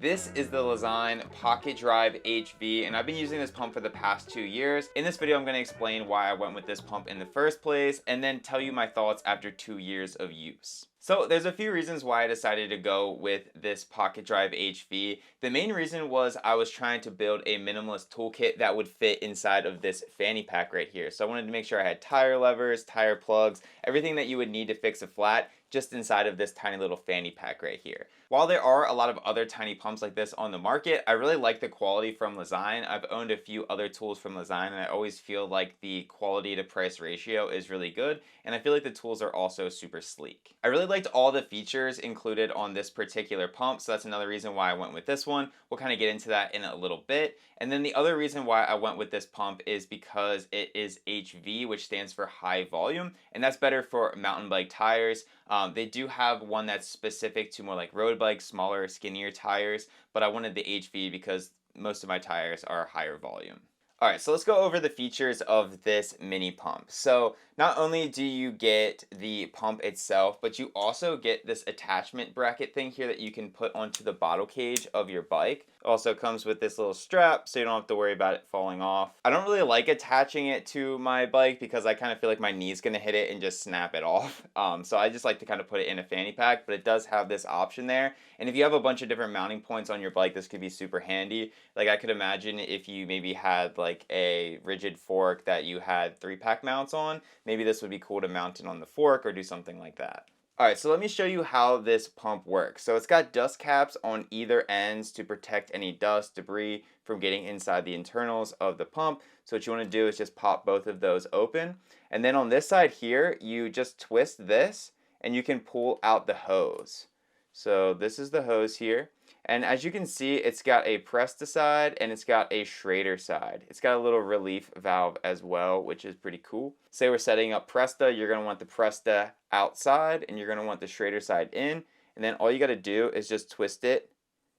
This is the Lezyne Pocket Drive HV, and I've been using this pump for the past 2 years. In this video, I'm going to explain why I went with this pump in the first place, and then tell you my thoughts after 2 years of use. So there's a few reasons why I decided to go with this Pocket Drive HV. The main reason was I was trying to build a minimalist toolkit that would fit inside of this fanny pack right here. So I wanted to make sure I had tire levers, tire plugs, everything that you would need to fix a flat, just inside of this tiny little fanny pack right here. While there are a lot of other tiny pumps like this on the market, I really like the quality from Lezyne. I've owned a few other tools from Lezyne, and I always feel like the quality to price ratio is really good, and I feel like the tools are also super sleek. I really liked all the features included on this particular pump, so that's another reason why I went with this one. We'll kind of get into that in a little bit. And then the other reason why I went with this pump is because it is HV, which stands for high volume, and that's better for mountain bike tires. They do have one that's specific to more like road bikes, smaller, skinnier tires, but I wanted the HV because most of my tires are higher volume. Alright, so let's go over the features of this mini pump. So not only do you get the pump itself, but you also get this attachment bracket thing here that you can put onto the bottle cage of your bike. It also comes with this little strap so you don't have to worry about it falling off. I don't really like attaching it to my bike because I kind of feel like my knee's gonna hit it and just snap it off. So I just like to kind of put it in a fanny pack, but it does have this option there. And if you have a bunch of different mounting points on your bike, this could be super handy. Like I could imagine if you maybe had like a rigid fork that you had 3-pack mounts on, maybe this would be cool to mount it on the fork or do something like that. Alright, so let me show you how this pump works. So it's got dust caps on either ends to protect any dust, debris from getting inside the internals of the pump. So what you want to do is just pop both of those open. And then on this side here, you just twist this and you can pull out the hose. So this is the hose here. And as you can see, it's got a Presta side and it's got a Schrader side. It's got a little relief valve as well, which is pretty cool. Say we're setting up Presta, you're going to want the Presta outside and you're going to want the Schrader side in. And then all you got to do is just twist it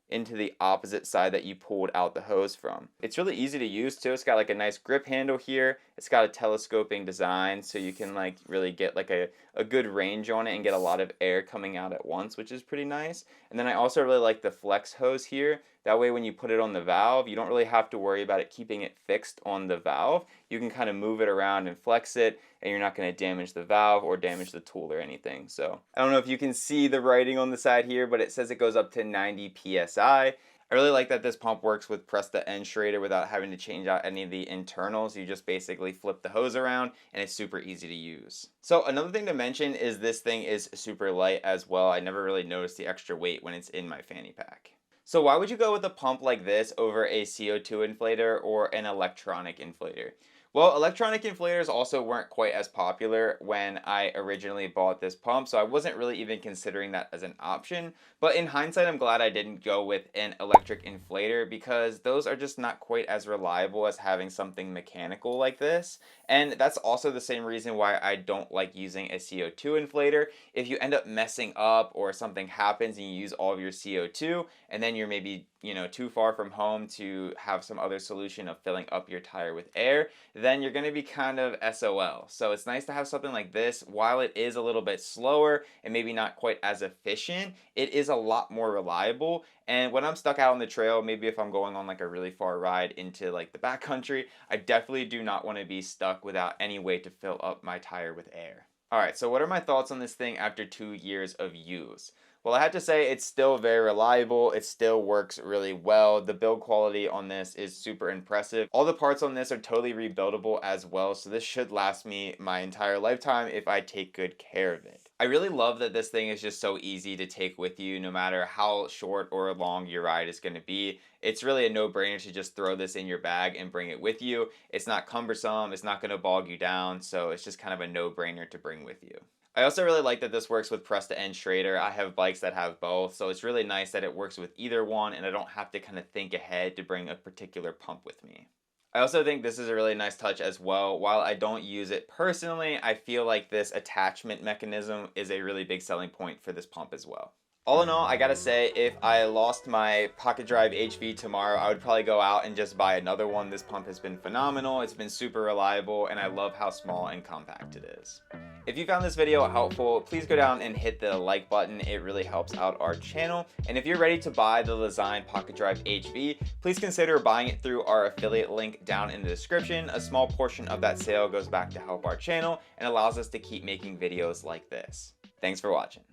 into the opposite side that you pulled out the hose from. It's really easy to use too. It's got like a nice grip handle here. It's got a telescoping design so you can like really get like a good range on it and get a lot of air coming out at once, which is pretty nice. And then I also really like the flex hose here. That way when you put it on the valve, you don't really have to worry about it keeping it fixed on the valve. You can kind of move it around and flex it, and you're not going to damage the valve or damage the tool or anything. So I don't know if you can see the writing on the side here, but it says it goes up to 90 PSI. I really like that this pump works with Presta and Schrader without having to change out any of the internals. You just basically flip the hose around and it's super easy to use. So another thing to mention is this thing is super light as well. I never really noticed the extra weight when it's in my fanny pack. So why would you go with a pump like this over a CO2 inflator or an electronic inflator? Well, electronic inflators also weren't quite as popular when I originally bought this pump, so I wasn't really even considering that as an option. But in hindsight, I'm glad I didn't go with an electric inflator because those are just not quite as reliable as having something mechanical like this. And that's also the same reason why I don't like using a CO2 inflator. If you end up messing up or something happens and you use all of your CO2 and then you're maybe too far from home to have some other solution of filling up your tire with air, then you're going to be kind of SOL. So it's nice to have something like this. While it is a little bit slower and maybe not quite as efficient, it is a lot more reliable. And when I'm stuck out on the trail, maybe if I'm going on like a really far ride into like the backcountry, I definitely do not want to be stuck without any way to fill up my tire with air. Alright, so what are my thoughts on this thing after 2 years of use? Well, I have to say it's still very reliable. It still works really well. The build quality on this is super impressive. All the parts on this are totally rebuildable as well, so this should last me my entire lifetime if I take good care of it. I really love that this thing is just so easy to take with you no matter how short or long your ride is going to be. It's really a no-brainer to just throw this in your bag and bring it with you. It's not cumbersome, it's not going to bog you down, so it's just kind of a no-brainer to bring with you. I also really like that this works with Presta and Schrader. I have bikes that have both, so it's really nice that it works with either one and I don't have to kind of think ahead to bring a particular pump with me. I also think this is a really nice touch as well. While I don't use it personally, I feel like this attachment mechanism is a really big selling point for this pump as well. All in all, I gotta say, if I lost my Pocket Drive HV tomorrow, I would probably go out and just buy another one. This pump has been phenomenal, it's been super reliable, and I love how small and compact it is. If you found this video helpful, please go down and hit the like button. It really helps out our channel. And if you're ready to buy the Lezyne Pocket Drive HV, please consider buying it through our affiliate link down in the description. A small portion of that sale goes back to help our channel and allows us to keep making videos like this. Thanks for watching.